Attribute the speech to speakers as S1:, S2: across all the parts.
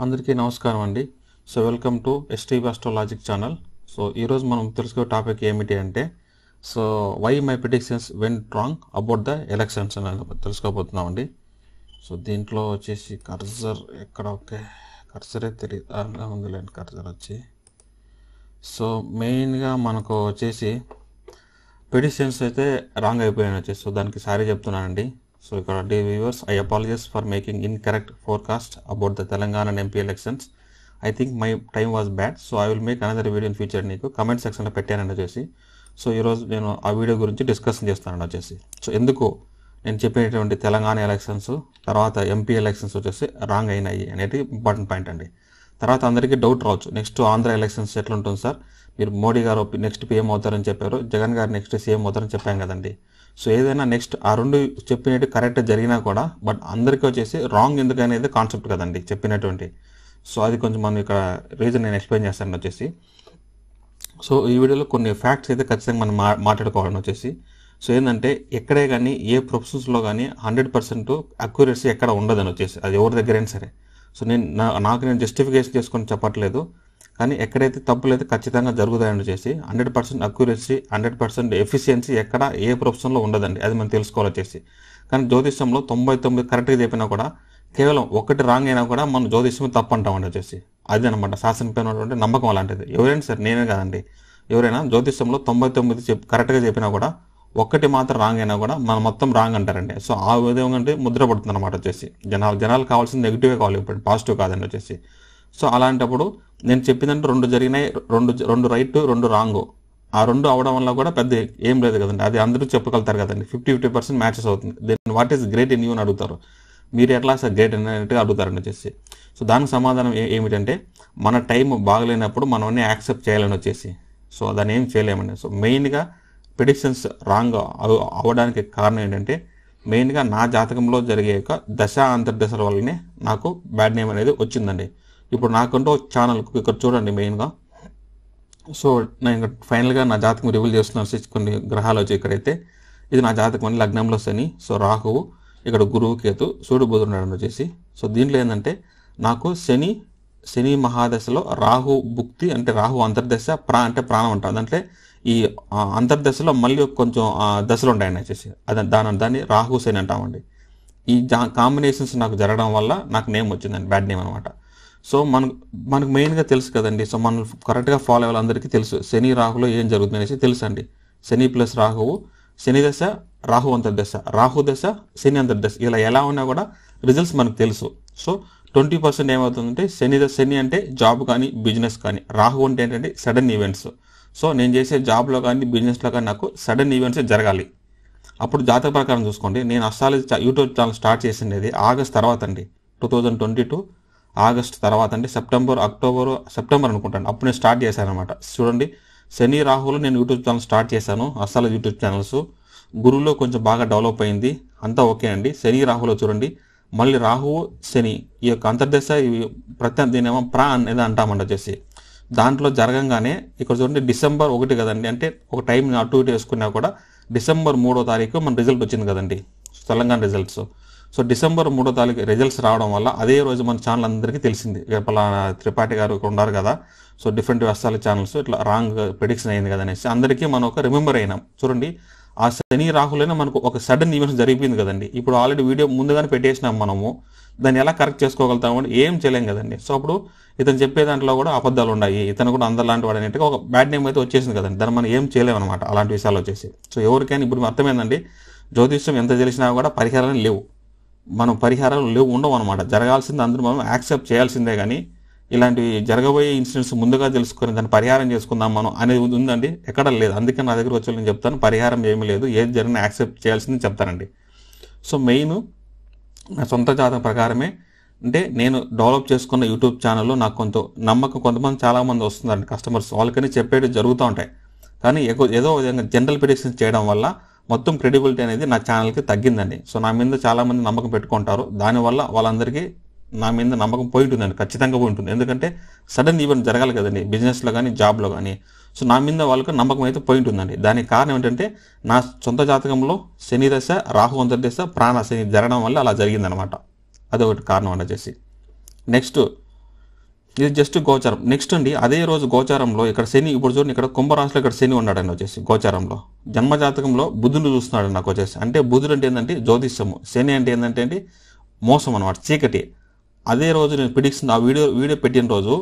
S1: అందరికీ నమస్కారం అండి. Welcome to STV astrologic channel. ఈ రోజు మనం తెలుసుకునే టాపిక్ ఏమిటి అంటే why my predictions went wrong about the elections అని తెలుసుకోబోతున్నామండి. దీంట్లో వచ్చేసి కర్సర్ ఎక్కడ కర్సరే తెలియదు ఉందిలేండి. కర్సర్ వచ్చి మెయిన్గా మనకు వచ్చేసి ప్రిడిక్షన్స్ అయితే రాంగ్ అయిపోయాయి వచ్చేసి దానికి సారీ చెప్తున్నానండి. ఇక్కడ viewers, I apologize for making incorrect forecast about the Telangana and MP elections. I think my time was bad, so I will make another video in future. నీకు కమెంట్ సెక్షన్లో పెట్టానని వచ్చేసి ఈరోజు నేను ఆ వీడియో గురించి డిస్కషన్ చేస్తానని వచ్చేసి ఎందుకు నేను చెప్పేటువంటి తెలంగాణ ఎలక్షన్స్ తర్వాత ఎంపీ ఎలక్షన్స్ వచ్చేసి రాంగ్ అయినాయి అనేది ఇంపార్టెంట్ పాయింట్ అండి. తర్వాత అందరికీ డౌట్ రావచ్చు, నెక్స్ట్ ఆంధ్ర ఎలక్షన్స్ ఎట్లా ఉంటుంది సార్, మీరు మోడీ గారు నెక్స్ట్ PM అవుతారని చెప్పారు, జగన్ గారు నెక్స్ట్ CM అవుతారని చెప్పాం కదండి. ఏదైనా నెక్స్ట్ ఆ రెండు చెప్పినట్టు కరెక్ట్ జరిగినా కూడా బట్ అందరికీ వచ్చేసి రాంగ్ ఎందుకు అనేది కాన్సెప్ట్ కదండి చెప్పినటువంటి. అది కొంచెం మనం ఇక్కడ రీజన్ నేను ఎక్స్ప్లెయిన్ చేస్తాను వచ్చేసి. ఈ వీడియోలో కొన్ని ఫ్యాక్ట్స్ అయితే ఖచ్చితంగా మనం మాట్లాడుకోవాలని వచ్చేసి ఏంటంటే ఎక్కడే కానీ ఏ ప్రొఫెషన్స్లో కానీ 100% అక్యురసీ ఎక్కడ ఉండదని వచ్చేసి అది ఎవరి దగ్గరైనా సరే. నేను జస్టిఫికేషన్ చేసుకొని చెప్పట్లేదు, కానీ ఎక్కడైతే తప్పులైతే ఖచ్చితంగా జరుగుతాయని వచ్చేసి 100% అక్యురసీ 100% ఎఫిషియన్సీ ఎక్కడ ఏ ప్రొఫెషన్లో ఉండదండి. అది మనం తెలుసుకోవాలి వచ్చేసి. కానీ జ్యోతిష్యంలో 99 కరెక్ట్గా చెప్పినా కూడా కేవలం ఒకటి రాంగ్ అయినా కూడా మనం జ్యోతిష్యం తప్పు అంటామండి వచ్చేసి. అది అనమాట శాసనపైనటువంటి నమ్మకం అలాంటిది. ఎవరైనా సరే, నేనే కాదండి, ఎవరైనా జ్యోతిష్యంలో 99 కరెక్ట్గా చెప్పినా కూడా ఒక్కటి మాత్రం రాంగ్ అయినా కూడా మనం మొత్తం రాంగ్ అంటారండి. ఆ విధంగా అంటే ముద్ర పడుతుంది అనమాట వచ్చేసి. జనాలు కావాల్సింది నెగిటివే కావాలి, ఇప్పుడు పాజిటివ్ కాదండి వచ్చేసి. అలాంటప్పుడు నేను చెప్పిందంటే రెండు జరిగినాయి, రెండు రైట్ 2 రాంగ్, ఆ 2 అవడం వల్ల కూడా పెద్ద ఏం లేదు కదండి. అది అందరూ చెప్పగలుగుతారు కదండి. 50% మ్యాచెస్ అవుతుంది. Then what is great in you అని అడుగుతారు. మీరు ఎట్లా సార్ గ్రేట్ అన్నట్టుగా అడుగుతారని వచ్చేసి. దానికి సమాధానం ఏమిటంటే మన టైం బాగలేనప్పుడు మనం అన్నీ యాక్సెప్ట్ చేయాలని వచ్చేసి దాన్ని ఏం చేయలేమండి. మెయిన్గా ప్రిడిక్షన్స్ రాంగ్ అవ్వడానికి కారణం ఏంటంటే మెయిన్గా నా జాతకంలో జరిగే దశ అంతర్దశల వల్లనే నాకు బ్యాడ్ నేమ్ అనేది వచ్చిందండి. ఇప్పుడు నాకంటూ ఛానల్ ఇక్కడ చూడండి మెయిన్గా. నేను ఫైనల్గా నా జాతకం రివీల్ చేస్తున్నాను. కొన్ని గ్రహాలు వచ్చి ఇక్కడైతే ఇది నా జాతకం అని లగ్నంలో శని, రాహువు, ఇక్కడ గురువు, కేతు, సూర్యుడు, బుధుడు ఉన్నాడు వచ్చేసి. దీంట్లో ఏంటంటే నాకు శని మహాదశలో రాహు భుక్తి అంటే రాహు అంతర్దశ అంటే ప్రాణం అంటారు. దాంట్లో ఈ అంతర్దశలో మళ్ళీ కొంచెం దశలు ఉంటాయని వచ్చేసి దాన్ని రాహు శని అంటామండి. ఈ కాంబినేషన్స్ నాకు జరగడం వల్ల నాకు నేమ్ వచ్చిందండి, బ్యాడ్ నేమ్ అనమాట. మనకు మెయిన్గా తెలుసు కదండి. మనం కరెక్ట్గా ఫాలో అవ్వాలి, అందరికీ తెలుసు శని రాహులో ఏం జరుగుతుంది అనేసి తెలుసు అండి. శని ప్లస్ రాహువు, శని దశ రాహు అంతర్దశ, రాహు దశ శని అంతర్దశ, ఇలా ఎలా ఉన్నా కూడా రిజల్ట్స్ మనకు తెలుసు. 20% ఏమవుతుందంటే శని అంటే జాబ్ కానీ బిజినెస్ కానీ, రాహు అంటే ఏంటంటే సడన్ ఈవెంట్స్. నేను చేసే జాబ్లో కానీ బిజినెస్లో కానీ నాకు సడన్ ఈవెంట్స్ జరగాలి. అప్పుడు జాతక ప్రకారం చూసుకోండి, నేను అస్ట్రాలజీ యూట్యూబ్ ఛానల్ స్టార్ట్ చేసింది ఆగస్ట్ తర్వాత అండి, 2022 ఆగస్ట్ తర్వాత అంటే సెప్టెంబర్ అనుకుంటాను, అప్పుడు నేను స్టార్ట్ చేశాను అనమాట. చూడండి, శని రాహులో నేను యూట్యూబ్ ఛానల్ స్టార్ట్ చేశాను, అస్ట్రాలజీ యూట్యూబ్ ఛానల్స్. గురువులో కొంచెం బాగా డెవలప్ అయింది, అంతా ఓకే అండి. శని రాహులో చూడండి, మళ్ళీ రాహువు శని ఈ యొక్క అంతర్దశ దీనేమో అనేది అంటామంట వచ్చేసి. దాంట్లో జరగంగానే ఇక్కడ చూడండి December 1 కదండి, అంటే ఒక టైం అటు ఇటు వేసుకున్నా కూడా December 3వ తారీఖు మన రిజల్ట్ వచ్చింది కదండి, తెలంగాణ రిజల్ట్స్. December 3వ తారీఖు రిజల్ట్స్ రావడం వల్ల అదే రోజు మన ఛానల్ అందరికీ తెలిసింది, పలానా త్రిపాఠి గారు ఉన్నారు కదా, డిఫరెంట్ అస్ట్రాలజీ ఛానల్స్ ఇట్లా రాంగ్ ప్రిడిక్షన్ అయింది కదా అనేసి అందరికీ మనం ఒక రిమెంబర్ అయినాం. చూడండి, ఆ శని రాహులైనా మనకు ఒక సడన్ ఈవెంట్స్ జరిగిపోయింది కదండి. ఇప్పుడు ఆల్రెడీ వీడియో ముందుగానే పెట్టేసినాం, మనము దాన్ని ఎలా కరెక్ట్ చేసుకోగలుగుతాము అంటే ఏం చేయలేం కదండి. అప్పుడు ఇతను చెప్పే దాంట్లో కూడా అబద్ధాలు ఉన్నాయి, ఇతను కూడా అందరిలాంటి వాడు అనేట్టుగా ఒక బ్యాడ్ నేమ్ అయితే వచ్చేసింది కదండి. దాన్ని మనం ఏం చేయలేము అనమాట అలాంటి విషయాలు వచ్చేసి. ఎవరికైనా ఇప్పుడు అర్థమైందండి, జ్యోతిష్యం ఎంత తెలిసినా కూడా పరిహారాలు లేవు, ఉండవు అనమాట. జరగాల్సింది అందరూ మనం యాక్సెప్ట్ చేయాల్సిందే, కానీ ఇలాంటివి జరగబోయే ఇన్సిడెంట్స్ ముందుగా తెలుసుకొని దాన్ని పరిహారం చేసుకుందాం మనం అనేది ఉందండి, ఎక్కడ లేదు. అందుకే నా దగ్గర వచ్చి నేను చెప్తాను, పరిహారం ఏమీ లేదు, ఏది జరిగినా యాక్సెప్ట్ చేయాల్సింది చెప్తానండి. మెయిన్ నా సొంత జాతకం ప్రకారమే అంటే నేను డెవలప్ చేసుకున్న యూట్యూబ్ ఛానల్లో నాకు నమ్మకం, కొంతమంది చాలామంది వస్తుందండి కస్టమర్స్, వాళ్ళకని చెప్పేది జరుగుతూ ఉంటాయి. కానీ ఏదో విధంగా జనరల్ ప్రిడిక్షన్స్ చేయడం వల్ల మొత్తం క్రెడిబిలిటీ అనేది నా ఛానల్కి తగ్గిందండి. నా మీద చాలామంది నమ్మకం పెట్టుకుంటారు, దానివల్ల వాళ్ళందరికీ నా మీద నమ్మకం పోయి ఉంటుందండి, ఖచ్చితంగా పోయి ఉంటుంది. ఎందుకంటే సడన్ ఈవెంట్ జరగాలి కదండి బిజినెస్లో కానీ జాబ్లో కానీ. నా మీద వాళ్ళకి నమ్మకం అయితే పోయి ఉంటుందండి. దానికి కారణం ఏంటంటే నా సొంత జాతకంలో శని దశ రాహు అంతర్దశ ప్రాణ శని జరగడం వల్ల అలా జరిగిందనమాట. అదొకటి కారణం అని వచ్చేసి. నెక్స్ట్ ఇది జస్ట్ గోచారం. నెక్స్ట్ అండి, అదే రోజు గోచారంలో ఇక్కడ శని, ఇప్పుడు చూడండి ఇక్కడ కుంభరాశిలో ఇక్కడ శని ఉన్నాడని వచ్చేసి గోచారంలో. జన్మజాతకంలో బుధుడు చూస్తున్నాడు నాకు వచ్చేసి. అంటే బుధుడు అంటే ఏంటంటే జ్యోతిష్యము, శని అంటే ఏంటంటే మోసం అనమాట, చీకటి. అదే రోజు నేను ప్రిడిక్షన్ ఆ వీడియో పెట్టిన రోజు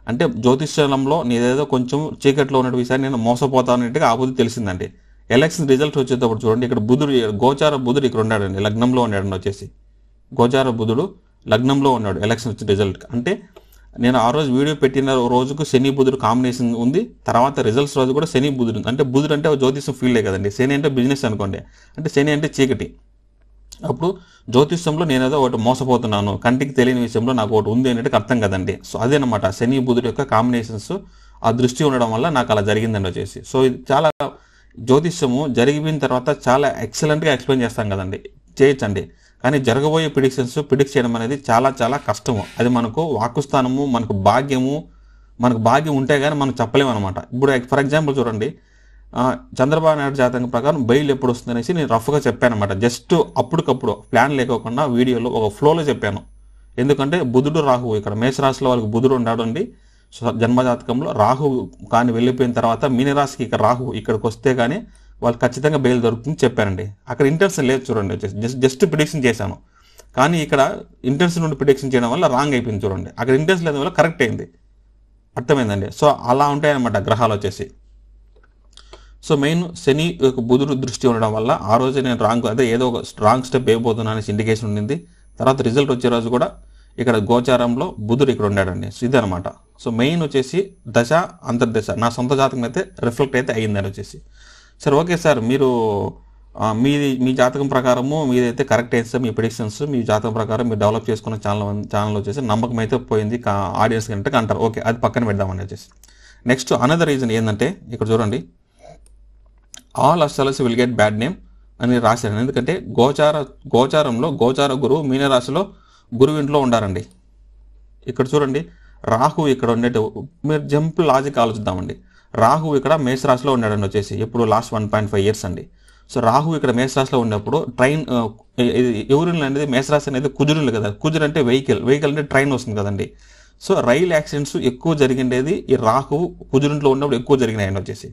S1: అంటే జ్యోతిష్యంలో నీదేదో కొంచెం చీకట్లో ఉన్న విషయాన్ని నేను మోసపోతానట్టుగా ఆ బుద్ధి తెలిసిందండి. ఎలక్షన్ రిజల్ట్ వచ్చేటప్పుడు చూడండి ఇక్కడ బుధుడు, గోచార బుధుడు ఇక్కడ ఉన్నాడండి, లగ్నంలో ఉన్నాడని వచ్చేసి. గోచార బుధుడు లగ్నంలో ఉన్నాడు ఎలక్షన్ వచ్చిన రిజల్ట్. అంటే నేను ఆ రోజు వీడియో పెట్టిన రోజుకు శని బుధుడు కాంబినేషన్ ఉంది, తర్వాత రిజల్ట్స్ రోజు కూడా శని బుధుడు ఉంది. అంటే బుధుడు అంటే జ్యోతిష్యం ఫీల్డే కదండి, శని అంటే బిజినెస్ అనుకోండి, అంటే శని అంటే చీకటి. అప్పుడు జ్యోతిష్యంలో నేనేదో ఒకటి మోసపోతున్నాను, కంటికి తెలియని విషయంలో నాకు ఒకటి ఉంది అనేటికి అర్థం కదండి. సో అదేనమాట శని బుధుడు యొక్క కాంబినేషన్స్, ఆ దృష్టి ఉండడం వల్ల నాకు అలా జరిగిందండి వచ్చేసి. సో ఇది చాలా జ్యోతిష్యము జరిగిన తర్వాత చాలా ఎక్సలెంట్గా ఎక్స్ప్లెయిన్ చేస్తాం కదండి, చేయొచ్చండి. కానీ జరగబోయే ప్రిడిక్ట్ చేయడం అనేది చాలా చాలా కష్టము. అది మనకు వాక్కుస్థానము, మనకు భాగ్యం ఉంటే కానీ మనం చెప్పలేము అనమాట. ఇప్పుడు ఫర్ ఎగ్జాంపుల్ చూడండి, చంద్రబాబు నాయుడు జాతకం ప్రకారం బెయిల్ ఎప్పుడు వస్తుంది అనేసి నేను రఫ్గా చెప్పాను అనమాట. జస్ట్ అప్పటికప్పుడు ప్లాన్ లేకోకుండా వీడియోలో ఒక ఫ్లోలో చెప్పాను. ఎందుకంటే బుధుడు రాహువు ఇక్కడ మేషరాశిలో వాళ్ళకి బుధుడు ఉన్నాడు అండి జన్మజాతకంలో. రాహు కానీ వెళ్ళిపోయిన తర్వాత మీనరాశికి ఇక్కడ రాహు ఇక్కడికి వస్తే కానీ వాళ్ళు ఖచ్చితంగా బెయిల్ దొరుకుతుంది చెప్పారండి. అక్కడ ఇంటెన్షన్ లేదు చూడండి, జస్ట్ ప్రిడిక్షన్ చేశాను. కానీ ఇక్కడ ఇంటెన్షన్ నుండి ప్రిడిక్షన్ చేయడం వల్ల రాంగ్ అయిపోయింది చూడండి. అక్కడ ఇంటెన్షన్ లేని వల్ల కరెక్ట్ అయింది, అర్థమైందండి. సో అలా ఉంటాయన్నమాట గ్రహాలు వచ్చేసి. సో మెయిన్ శని బుధుడు దృష్టి ఉండడం వల్ల ఆ రోజు నేను ఏదో ఒక రాంగ్ స్టెప్ వేయబోతున్నా అనేసి ఇండికేషన్ ఉండింది. తర్వాత రిజల్ట్ వచ్చే రోజు కూడా ఇక్కడ గోచారంలో బుధుడు ఇక్కడ ఉన్నాడండి. సో ఇదనమాట. సో మెయిన్ వచ్చేసి దశ అంతర్దశ నా సొంత జాతకం అయితే రిఫ్లెక్ట్ అయితే అయ్యిందని వచ్చేసి. సార్ ఓకే సార్, మీరు మీ జాతకం ప్రకారము మీదైతే కరెక్ట్ అయితే సార్, మీ ప్రిడిక్షన్స్ మీ జాతకం ప్రకారం మీరు డెవలప్ చేసుకున్న ఛానల్ వచ్చేసి నమ్మకం అయితే పోయింది ఆడియన్స్ కంటే అంటారు. ఓకే, అది పక్కన పెడదామని వచ్చేసి. నెక్స్ట్ అనదర్ రీజన్ ఏంటంటే ఇక్కడ చూడండి, all astrology will get bad name అని రాశాను. ఎందుకంటే గోచారంలో గోచార గురువు మీనరాశిలో గురువు ఇంట్లో ఉండారండి. ఇక్కడ చూడండి రాహు ఇక్కడ ఉండేటి, మీరు జంప్ లాజిక్ ఆలోచిద్దామండి. రాహు ఇక్కడ మేషరాశిలో ఉన్నాడని వచ్చేసి ఎప్పుడు లాస్ట్ 1.5 years అండి. సో రాహు ఇక్కడ మేషరాశిలో ఉన్నప్పుడు ట్రైన్ ఎవరిని అనేది మేషరాశి అనేది కుజురులు కదా, కుజురు అంటే వెహికల్ అంటే ట్రైన్ వస్తుంది కదండి. సో రైల్ యాక్సిడెంట్స్ ఎక్కువ జరిగిండేది ఈ రాహు కుజురింట్లో ఉన్నప్పుడు ఎక్కువ జరిగినాయని వచ్చేసి.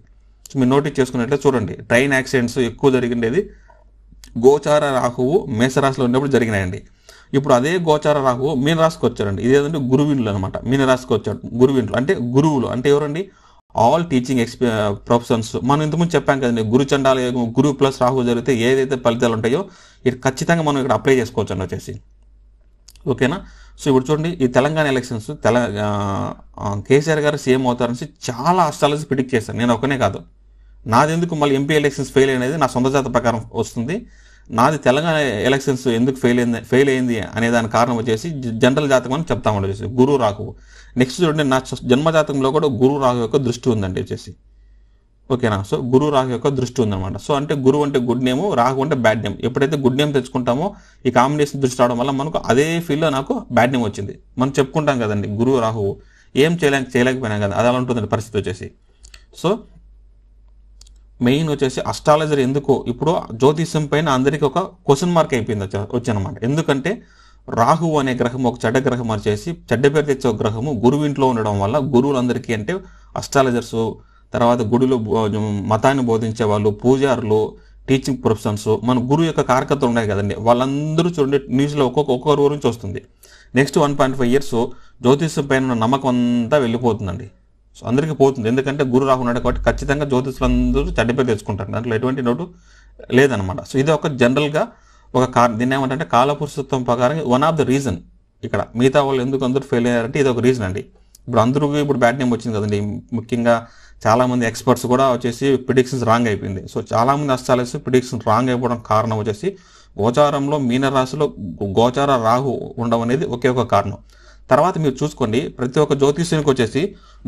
S1: సో మీరు నోటీస్ చేసుకున్నట్లయితే చూడండి, ట్రైన్ యాక్సిడెంట్స్ ఎక్కువ జరిగిండేది గోచార రాహువు మేషరాశిలో ఉన్నప్పుడు జరిగినాయండి. ఇప్పుడు అదే గోచార రాహువు మీనరాశికి వచ్చాడండి. ఇదేంటంటే గురువిండ్లు అనమాట. మీనరాశికి వచ్చాడు గురువిండ్లు అంటే గురువులు అంటే ఎవరండి, ఆల్ టీచింగ్ ప్రొఫెషన్స్. మనం ఇంతకుముందు చెప్పాం కదండి, గురు చండాల యోగం గురు ప్లస్ రాహు జరిగితే ఏదైతే ఫలితాలు ఉంటాయో ఇది ఖచ్చితంగా మనం ఇక్కడ అప్లై చేసుకోవచ్చు అని వచ్చేసి. ఓకేనా. సో ఇప్పుడు చూడండి ఈ తెలంగాణ ఎలక్షన్స్ కేసీఆర్ గారు సీఎం అవుతారని చాలా అస్ట్రాలజీ ప్రిడిక్ట్ చేశాను. నేను ఒకనే కాదు, నాది ఎందుకు మళ్ళీ ఎంపీ ఎలక్షన్స్ ఫెయిల్ అయినది నా సొంత జాతక ప్రకారం వస్తుంది. నాది తెలంగాణ ఎలక్షన్స్ ఎందుకు ఫెయిల్ అయింది అనే దాని కారణం వచ్చేసి జనరల్ జాతకం అని చెప్తామని వచ్చేసి గురు రాహు. నెక్స్ట్ చూడండి నా జన్మ జాతకంలో కూడా గురు రాహు యొక్క దృష్టి ఉందండి వచ్చేసి. ఓకేనా. సో గురు రాహు యొక్క దృష్టి ఉందన్నమాట. సో అంటే గురువు అంటే గుడ్ నేమ్, రాహు అంటే బ్యాడ్ నేమ్. ఎప్పుడైతే గుడ్ నేమ్ తెచ్చుకుంటామో ఈ కాంబినేషన్ దృష్టి రావడం వల్ల మనకు అదే ఫీల్డ్లో నాకు బ్యాడ్ నేమ్ వచ్చింది. మనం చెప్పుకుంటాం కదండి గురువు రాహువు ఏం చేయలేకపోయినా కదా, అది అలా ఉంటుందండి పరిస్థితి వచ్చేసి. సో మెయిన్ వచ్చేసి అస్ట్రాలజర్ ఎందుకు ఇప్పుడు జ్యోతిష్యం పైన అందరికీ ఒక క్వశ్చన్ మార్క్ అయిపోయింది వచ్చనమాట. ఎందుకంటే రాహువు అనే గ్రహం ఒక చెడ్డ గ్రహం వచ్చేసి చెడ్డ పేరు తెచ్చే ఒక గ్రహము గురువు ఇంట్లో ఉండడం వల్ల గురువులందరికీ అంటే అస్ట్రాలజర్స్, తర్వాత గుడిలో మతాన్ని బోధించే వాళ్ళు, పూజారులు, టీచింగ్ ప్రొఫెషన్స్, మన గురువు యొక్క కార్యకర్తలు ఉన్నాయి కదండి, వాళ్ళందరూ చూడండి న్యూస్లో ఒక్కొక్కరు గురించి వస్తుంది. నెక్స్ట్ 1.5 years జ్యోతిష్యం పైన ఉన్న నమ్మకం అంతా వెళ్ళిపోతుందండి. సో అందరికీ పోతుంది. ఎందుకంటే గురు రాహు ఉన్నాడు కాబట్టి ఖచ్చితంగా జ్యోతిష్యులందరూ చెడ్డ పేరు తెచ్చుకుంటారు, దాంట్లో ఎటువంటి నోటు లేదనమాట. సో ఇది ఒక జనరల్గా ఒక దీన్ని ఏమంటే కాలపురుషత్వం ప్రకారం వన్ ఆఫ్ ద రీజన్. ఇక్కడ మిగతా వాళ్ళు ఎందుకు అందరూ ఫెయిల్ అయ్యారంటే ఇది ఒక రీజన్ అండి. ఇప్పుడు అందరికీ ఇప్పుడు బ్యాడ్ నేమ్ వచ్చింది కదండి. ముఖ్యంగా చాలామంది ఎక్స్పర్ట్స్ కూడా వచ్చేసి ప్రిడిక్షన్స్ రాంగ్ అయిపోయింది. సో చాలామంది అస్ట్రాలజర్స్ ప్రిడిక్షన్స్ రాంగ్ అయిపోవడం కారణం వచ్చేసి గోచారంలో మీనరాశిలో గోచార రాహు ఉండడం అనేది ఒకే ఒక కారణం. తర్వాత మీరు చూసుకోండి ప్రతి ఒక్క జ్యోతిష్యునికి వచ్చేసి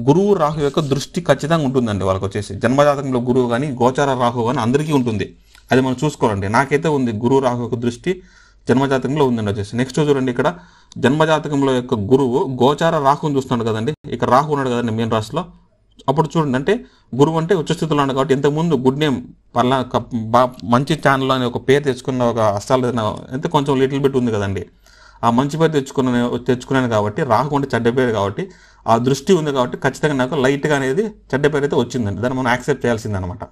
S1: గురువు రాహు యొక్క దృష్టి ఖచ్చితంగా ఉంటుందండి. వాళ్ళకి వచ్చేసి జన్మజాతకంలో గురువు కానీ గోచార రాహు కానీ అందరికీ ఉంటుంది. అది మనం చూసుకోవాలండి. నాకైతే ఉంది గురువు రాహు యొక్క దృష్టి జన్మజాతకంలో ఉందండి వచ్చేసి. నెక్స్ట్ చూడండి ఇక్కడ జన్మజాతకంలో యొక్క గురువు గోచార రాహుని చూస్తున్నాడు కదండి, ఇక్కడ రాహు ఉన్నాడు కదండి మీన రాశిలో. అప్పుడు చూడండి అంటే గురువు అంటే ఉచ్చస్థితిలో ఉన్నాడు కాబట్టి ఇంతకుముందు గుడ్ నేమ్ మంచి ఛానల్ అని ఒక పేరు తెచ్చుకున్న ఒక అస్ట్రాలజర్ అయితే కొంచెం లిటిల్ బిట్ ఉంది కదండి. ఆ మంచి పేరు తెచ్చుకున్నాను కాబట్టి, రాహు అంటే చెడ్డ పేరు కాబట్టి, ఆ దృష్టి ఉంది కాబట్టి ఖచ్చితంగా నాకు లైట్గా అనేది చెడ్డ పేరు అయితే వచ్చిందండి. దాన్ని మనం యాక్సెప్ట్ చేయాల్సిందనమాట.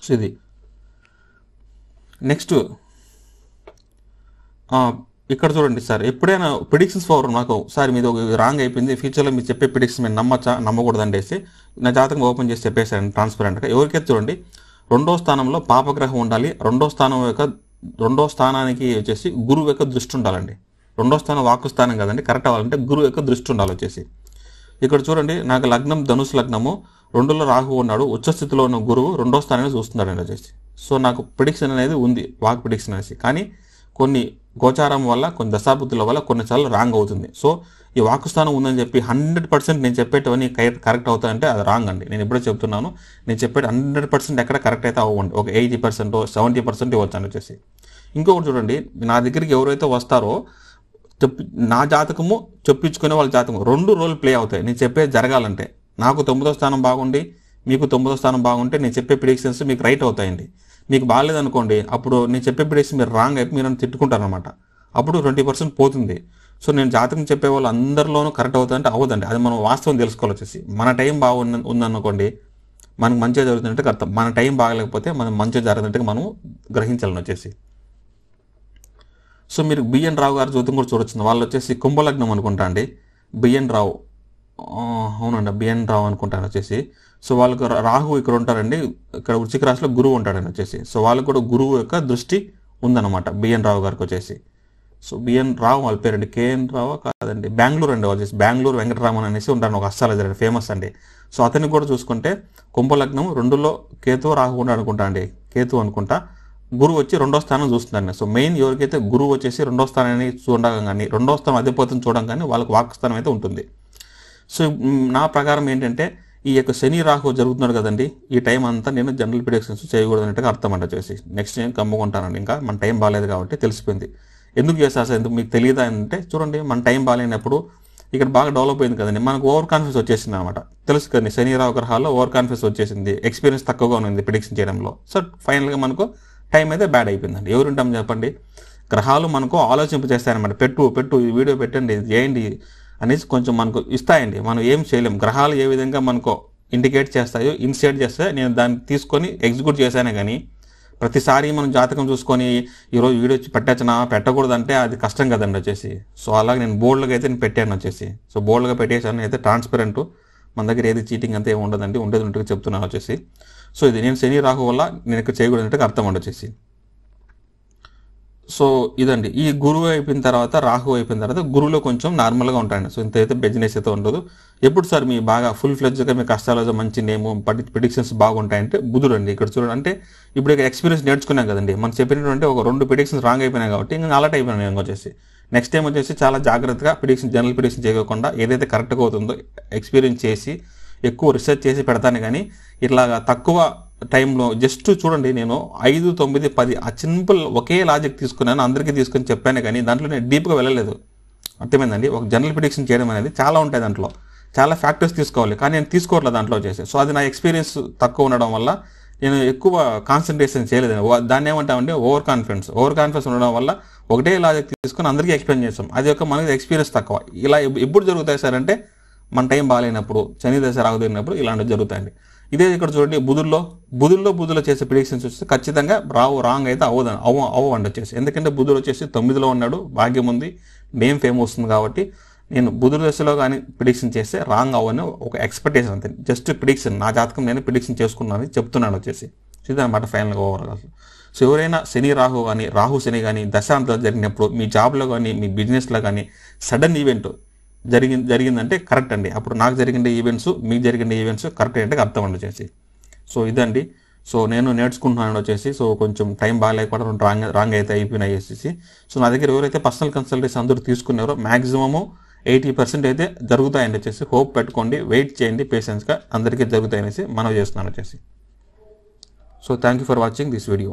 S1: సో ఇది నెక్స్ట్ ఇక్కడ చూడండి సార్, ఎప్పుడైనా ప్రిడిక్షన్స్ పవర్ నాకు సార్ మీది ఒక రాంగ్ అయిపోయింది, ఫ్యూచర్లో మీరు చెప్పే ప్రిడిక్షన్ మీరు నమ్మచ్చా నమ్మకూడదు అనేసి నా జాతకం ఓపెన్ చేసి చెప్పేశాను ట్రాన్స్పరెంట్గా. ఎవరికైతే చూడండి 2వ స్థానంలో పాపగ్రహం ఉండాలి, 2వ స్థానానికి వచ్చేసి గురువు యొక్క దృష్టి ఉండాలండి. 2వ స్థానం వాక్కు స్థానం కదండి, కరెక్ట్ అవ్వాలంటే గురువు యొక్క దృష్టి ఉండాలి వచ్చేసి. ఇక్కడ చూడండి నాకు లగ్నం ధనుసు లగ్నము, 2లో రాహు ఉన్నాడు, ఉచ్చస్థితిలో ఉన్న గురువు 2వ స్థానాన్ని చూస్తున్నాడు వచ్చేసి. సో నాకు ప్రిడిక్షన్ అనేది ఉంది, వాక్ ప్రిడిక్షన్ అనేసి. కానీ కొన్ని గోచారం వల్ల, కొన్ని దశాబుద్ధుల వల్ల కొన్నిసార్లు రాంగ్ అవుతుంది. సో ఈ వాక్కు స్థానం ఉందని చెప్పి 100% నేను చెప్పేటవన్నీ కరెక్ట్ అవుతాయంటే అది రాంగ్ అండి. నేను ఎప్పుడో చెప్తున్నాను, నేను చెప్పేది 100% ఎక్కడ కరెక్ట్ అయితే అవ్వండి, ఒక 80% 70% ఇవ్వచ్చు అని వచ్చేసి. ఇంకొకటి చూడండి, నా దగ్గరికి ఎవరైతే వస్తారో నా జాతకము చెప్పించుకునే వాళ్ళ జాతకం 2 రోల్ ప్లే అవుతాయి. నేను చెప్పేది జరగాలంటే నాకు 9వ స్థానం బాగుండి మీకు 9వ స్థానం బాగుంటే నేను చెప్పే ప్రిడిక్షన్స్ మీకు రైట్ అవుతాయండి. మీకు బాగాలేదనుకోండి, అప్పుడు నేను చెప్పే ప్రిడిక్షన్ మీరు రాంగ్ అయిపోయి మీరు నన్ను తిట్టుకుంటారనమాట. అప్పుడు 20% పోతుంది. సో నేను జాతకం చెప్పే వాళ్ళు అందరిలోనూ కరెక్ట్ అవుతుందంటే అవ్వదండి. అది మనం వాస్తవం తెలుసుకోవాలి వచ్చేసి. మన టైం ఉందనుకోండి, మనకు మంచిగా జరుగుతున్నట్టు అర్థం. మన టైం బాగలేకపోతే మనం మంచిగా జరుగుతున్నట్టుగా మనం గ్రహించాలని వచ్చేసి. సో మీరు బిఎన్ రావు గారి జ్యోతం కూడా చూడొచ్చు. వాళ్ళు వచ్చేసి కుంభలగ్నం అనుకుంటా అండి, బిఎన్ రావు, అవునండి బిఎన్ రావు అనుకుంటాను వచ్చేసి. సో వాళ్ళకు రాహు ఇక్కడ ఉంటారండి, ఇక్కడ వృశ్చిక రాశిలో గురువు ఉంటాడని వచ్చేసి. సో వాళ్ళకు కూడా గురువు యొక్క దృష్టి ఉందన్నమాట బిఎన్ రావు గారికి వచ్చేసి. సో బిఎన్ రావు వాళ్ళ పేరండి, కేఎన్ రావు కాదండి, బెంగళూరు అండి వచ్చేసి, బెంగళూరు వెంకటరామన్ అనేసి ఉంటాడు, ఒక అస్ట్రాలజర్ అండి, ఫేమస్ అండి. సో అతన్ని కూడా చూసుకుంటే కుంభలగ్నం 2లో కేతు రాహు ఉన్నాడు అనుకుంటా అండి, కేతు అనుకుంటా. గురువు వచ్చి 2వ స్థానం చూస్తుందండి. సో మెయిన్ ఎవరికైతే గురువు వచ్చేసి 2వ స్థానాన్ని చూడడం కానీ, 2వ స్థానం అధిపతిని చూడడం కానీ వాళ్ళకి వాక్ స్థానం అయితే ఉంటుంది. సో నా ప్రకారం ఏంటంటే ఈ యొక్క శని రాహు జరుగుతున్నాడు కదండి, ఈ టైం అంతా నేను జనరల్ ప్రిడిక్షన్స్ చేయకూడదు అన్నట్టుగా అర్థం అంట వచ్చేసి. నెక్స్ట్ నేను కమ్ముకుంటానండి, ఇంకా మన టైం బాగాలేదు కాబట్టి తెలిసిపోయింది. ఎందుకు చేస్తా సార్, ఎందుకు మీకు తెలియదా అంటే చూడండి, మన టైం బాగాలేనప్పుడు ఇక్కడ బాగా డెవలప్ అయింది కదండి, మనకు ఓవర్ కాన్ఫిడెన్స్ వచ్చేసింది అనమాట. తెలుసు కదండి, శని రాహు గ్రహాల్లో ఓవర్ కాన్ఫిడెన్స్ వచ్చేసింది, ఎక్స్పీరియన్స్ తక్కువగా ఉంది ప్రిడిక్షన్ చేయడంలో. సో ఫైనల్గా మనకు టైం అయితే బ్యాడ్ అయిపోయిందండి. ఎవరుంటాం చెప్పండి, గ్రహాలు మనకు ఆలోచింపజేస్తాయన్నమాట. పెట్టు ఈ వీడియో పెట్టండి, ఇది చేయండి అనేసి కొంచెం మనకు ఇస్తాయండి. మనం ఏం చేయలేం. గ్రహాలు ఏ విధంగా మనకు ఇండికేట్ చేస్తాయో, ఇన్సియేట్ చేస్తాయో నేను దాన్ని తీసుకొని ఎగ్జిక్యూట్ చేశానే కానీ ప్రతిసారి మనం జాతకం చూసుకొని ఈరోజు వీడియో పెట్టచ్చనా పెట్టకూడదు అంటే అది కష్టం కదండి వచ్చేసి. సో అలాగే నేను బోల్డ్గా అయితే నేను పెట్టాను వచ్చేసి. సో బోల్డ్గా పెట్టేసాను అయితే ట్రాన్స్పరెంట్, మన దగ్గర ఏది చీటింగ్ అంతా ఏమి ఉండదండి, ఉండేది ఉంటే చెప్తున్నాను వచ్చేసి. సో ఇది నేను శని రాహు వల్ల నేను ఇక్కడ చేయకూడదంటే అర్థం ఉండొచ్చేసి. సో ఇదండి, ఈ గురువు అయిపోయిన తర్వాత రాహు అయిపోయిన తర్వాత గురువులో కొంచెం నార్మల్గా ఉంటాయండి. సో ఇంత అయితే బిజినెస్ అయితే ఉండదు. ఎప్పుడు సార్ మీ బాగా ఫుల్ ఫ్లెడ్జ్గా మీకు కష్టాలు మంచి నేము ప్రిడిక్షన్స్ బాగుంటాయంటే బుధుడు అండి. ఇక్కడ చూడండి, అంటే ఇప్పుడు ఇక్కడ ఎక్స్పీరియన్స్ నేర్చుకున్నాం కదండి, మనం చెప్పినటువంటి ఒక 2 ప్రిడిక్షన్స్ రాంగ్ అయిపోయినాయి కాబట్టి ఇంకా అలర్ట్ అయిపోయినాను నేను వచ్చేసి. నెక్స్ట్ టైం వచ్చేసి చాలా జాగ్రత్తగా జనరల్ ప్రిడిక్షన్ చేయకుండా ఏదైతే కరెక్ట్గా అవుతుందో ఎక్స్పీరియన్స్ చేసి ఎక్కువ రీసెర్చ్ చేసి పెడతాను. కానీ ఇట్లాగా తక్కువ టైంలో జస్ట్ చూడండి, నేను 5, 9, 10 ఆ సింపుల్ ఒకే లాజిక్ తీసుకున్నాను, అందరికీ తీసుకొని చెప్పాను. కానీ దాంట్లో నేను డీప్గా వెళ్ళలేదు. అర్థమైందండి, ఒక జనరల్ ప్రిడిక్షన్ చేయడం అనేది చాలా ఉంటాయి, దాంట్లో చాలా ఫ్యాక్టర్స్ తీసుకోవాలి. కానీ నేను తీసుకోవట్లేదు దాంట్లో వచ్చేసి. సో అది నా ఎక్స్పీరియన్స్ తక్కువ ఉండడం వల్ల నేను ఎక్కువ కాన్సన్ట్రేషన్ చేయలేదు. దాన్ని ఏమంటామంటే ఓవర్ కాన్ఫిడెన్స్ ఉండడం వల్ల ఒకటే లాజిక్ తీసుకొని అందరికీ ఎక్స్ప్లెయిన్ చేస్తాం. అది ఒక మనకి ఎక్స్పీరియన్స్ తక్కువ. ఇలా ఎప్పుడు జరుగుతాయి సార్ అంటే మన టైం బాగాలేనప్పుడు, శని దశ రాగుతున్నప్పుడు ఇలాంటివి జరుగుతాయండి. ఇదే ఇక్కడ చూడండి, బుధుల్లో చేసే ప్రిడిక్షన్స్ వచ్చేసి ఖచ్చితంగా రాంగ్ అయితే అవ్వండి వచ్చేసి. ఎందుకంటే బుధుడు వచ్చేసి 9లో ఉన్నాడు, భాగ్యం ఉంది, నేమ్ ఫేమ్ వస్తుంది కాబట్టి నేను బుధుడు దశలో కానీ ప్రిడిక్షన్ చేస్తే రాంగ్ అవ్వని ఒక ఎక్స్పెక్టేషన్ అంతే. జస్ట్ ప్రిడిక్షన్, నా జాతకం నేను ప్రిడిక్షన్ చేసుకున్నాను చెప్తున్నాను వచ్చేసి. ఇదన్నమాట ఫైనల్గా ఓవర్గా. సో ఎవరైనా శని రాహు కానీ రాహు శని కానీ దశాంతాలు జరిగినప్పుడు మీ జాబ్లో కానీ మీ బిజినెస్లో కానీ సడన్ ఈవెంట్ జరిగిందంటే కరెక్ట్ అండి. అప్పుడు నాకు జరిగిన ఈవెంట్స్ మీకు జరిగిన ఈవెంట్స్ కరెక్ట్ అంటే అర్థం అండి వచ్చేసి. సో ఇదండి, సో నేను నేర్చుకుంటున్నాను వచ్చేసి. సో కొంచెం టైం బాగాలేకపోవడం రాంగ్ అయితే అయిపోయినాయి వచ్చేసి. సో నా దగ్గర ఎవరైతే పర్సనల్ కన్సల్టేషన్ అందరూ తీసుకున్నారో మ్యాక్సిమము 80% అయితే జరుగుతాయండి వచ్చేసి. హోప్ పెట్టుకోండి, వెయిట్ చేయండి పేషెన్స్గా, అందరికీ జరుగుతాయనేసి మనవి చేస్తున్నాను వచ్చేసి. So thank you for watching this video.